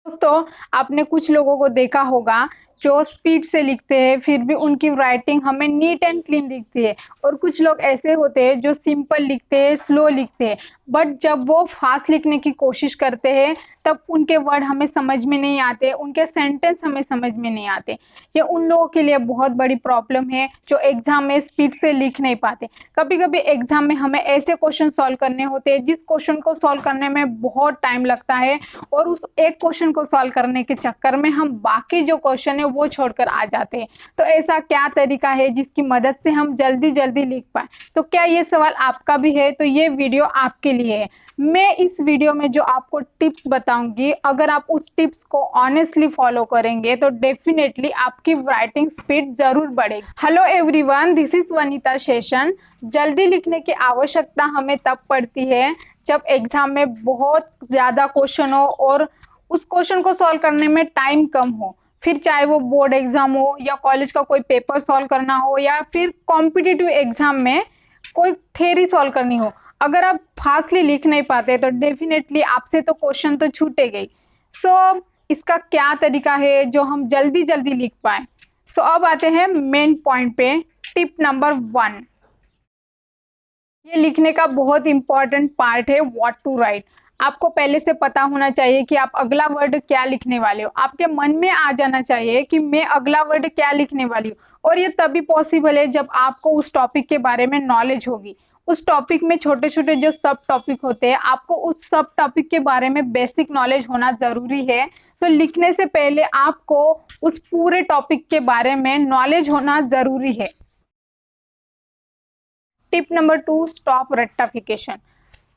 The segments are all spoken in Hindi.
दोस्तों, आपने कुछ लोगों को देखा होगा जो स्पीड से लिखते हैं फिर भी उनकी राइटिंग हमें नीट एंड क्लीन दिखती है। और कुछ लोग ऐसे होते हैं जो सिंपल लिखते हैं, स्लो लिखते हैं, बट जब वो फास्ट लिखने की कोशिश करते हैं तब उनके वर्ड हमें समझ में नहीं आते, उनके सेंटेंस हमें समझ में नहीं आते। ये उन लोगों के लिए बहुत बड़ी प्रॉब्लम है जो एग्जाम में स्पीड से लिख नहीं पाते। कभी कभी एग्जाम में हमें ऐसे क्वेश्चन सॉल्व करने होते हैं जिस क्वेश्चन को सॉल्व करने में बहुत टाइम लगता है, और उस एक क्वेश्चन को सॉल्व करने के चक्कर में हम बाकी जो क्वेश्चन है वो छोड़कर आ जाते हैं। तो ऐसा क्या तरीका है जिसकी मदद से हम जल्दी जल्दी लिख पाए? तो क्या ये सवाल आपका भी है? तो ये वीडियो आपके लिए है। मैं इस वीडियो में जो आपको टिप्स बताऊंगी, अगर आप उस टिप्स को ऑनेस्टली फॉलो करेंगे तो डेफिनेटली आपकी राइटिंग स्पीड जरूर बढ़ेगी। Hello everyone, this is Vanita Seshan. जल्दी लिखने की आवश्यकता हमें तब पड़ती है जब एग्जाम में बहुत ज़्यादा क्वेश्चन हो और उस क्वेश्चन को सॉल्व करने में टाइम कम हो। फिर चाहे वो बोर्ड एग्जाम हो या कॉलेज का कोई पेपर सॉल्व करना हो या फिर कॉम्पिटिटिव एग्जाम में कोई थ्योरी सॉल्व करनी हो। अगर आप फास्टली लिख नहीं पाते तो डेफिनेटली आपसे तो क्वेश्चन तो छूटे गई। सो इसका क्या तरीका है जो हम जल्दी जल्दी लिख पाए? सो अब आते हैं मेन पॉइंट पे। टिप नंबर 1, ये लिखने का बहुत इंपॉर्टेंट पार्ट है, व्हाट टू राइट। आपको पहले से पता होना चाहिए कि आप अगला वर्ड क्या लिखने वाले हो। आपके मन में आ जाना चाहिए कि मैं अगला वर्ड क्या लिखने वाली हूँ। और ये तभी पॉसिबल है जब आपको उस टॉपिक के बारे में नॉलेज होगी। उस टॉपिक में छोटे छोटे जो सब टॉपिक होते हैं, आपको उस सब टॉपिक के बारे में बेसिक नॉलेज होना जरूरी है। सो लिखने से पहले आपको उस पूरे टॉपिक के बारे में नॉलेज होना जरूरी है। टिप नंबर 2, स्टॉप रट्टाफिकेशन।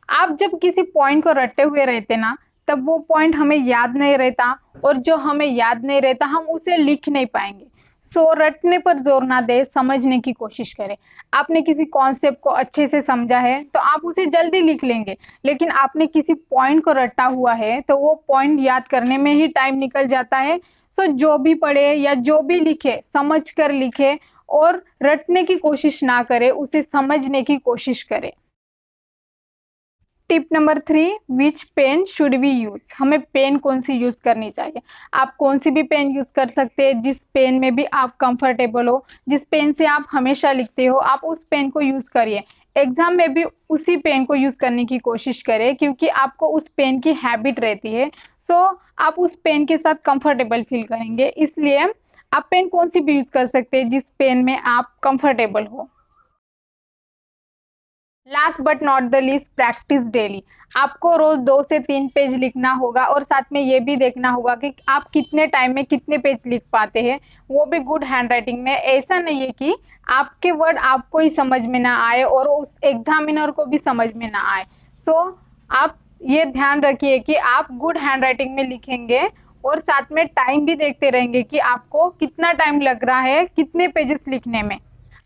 आप जब किसी पॉइंट को रटे हुए रहते ना, तब वो पॉइंट हमें याद नहीं रहता, और जो हमें याद नहीं रहता हम उसे लिख नहीं पाएंगे। सो रटने पर जोर ना दे, समझने की कोशिश करें। आपने किसी कॉन्सेप्ट को अच्छे से समझा है तो आप उसे जल्दी लिख लेंगे, लेकिन आपने किसी पॉइंट को रटा हुआ है तो वो पॉइंट याद करने में ही टाइम निकल जाता है। सो जो भी पढ़े या जो भी लिखे समझ कर लिखे, और रटने की कोशिश ना करे, उसे समझने की कोशिश करे। Tip number 3, which pen should we use. हमें पेन कौन सी यूज करनी चाहिए? आप कौन सी भी पेन यूज कर सकते हैं, जिस पेन में भी आप कंफर्टेबल हो, जिस पेन से आप हमेशा लिखते हो, आप उस पेन को यूज करिए। एग्जाम में भी उसी पेन को यूज करने की कोशिश करें, क्योंकि आपको उस पेन की हैबिट रहती है। सो आप उस पेन के साथ कंफर्टेबल फील करेंगे, इसलिए आप पेन कौन सी भी यूज कर सकते हैं जिस पेन में आप कंफर्टेबल हो। Last but not the least, practice daily. आपको रोज 2 से 3 पेज लिखना होगा, और साथ में ये भी देखना होगा कि आप कितने टाइम में कितने पेज लिख पाते हैं, वो भी गुड हैंड राइटिंग में। ऐसा नहीं है कि आपके वर्ड आपको ही समझ में ना आए और उस एग्जामिनर को भी समझ में ना आए। सो आप ये ध्यान रखिए कि आप गुड हैंड राइटिंग में लिखेंगे, और साथ में टाइम भी देखते रहेंगे कि आपको कितना टाइम लग रहा है कितने पेजेस लिखने में।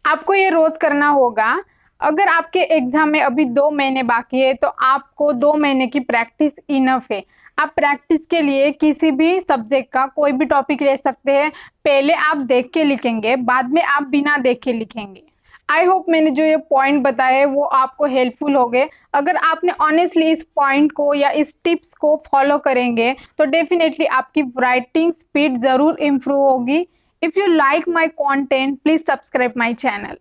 आपको ये रोज करना होगा। अगर आपके एग्जाम में अभी 2 महीने बाकी है तो आपको 2 महीने की प्रैक्टिस इनफ है। आप प्रैक्टिस के लिए किसी भी सब्जेक्ट का कोई भी टॉपिक ले सकते हैं। पहले आप देख के लिखेंगे, बाद में आप बिना देख के लिखेंगे। आई होप मैंने जो ये पॉइंट बताए वो आपको हेल्पफुल हो गए। अगर आपने ऑनेस्टली इस पॉइंट को या इस टिप्स को फॉलो करेंगे तो डेफिनेटली आपकी राइटिंग स्पीड ज़रूर इम्प्रूव होगी। If you like my content, please subscribe my channel.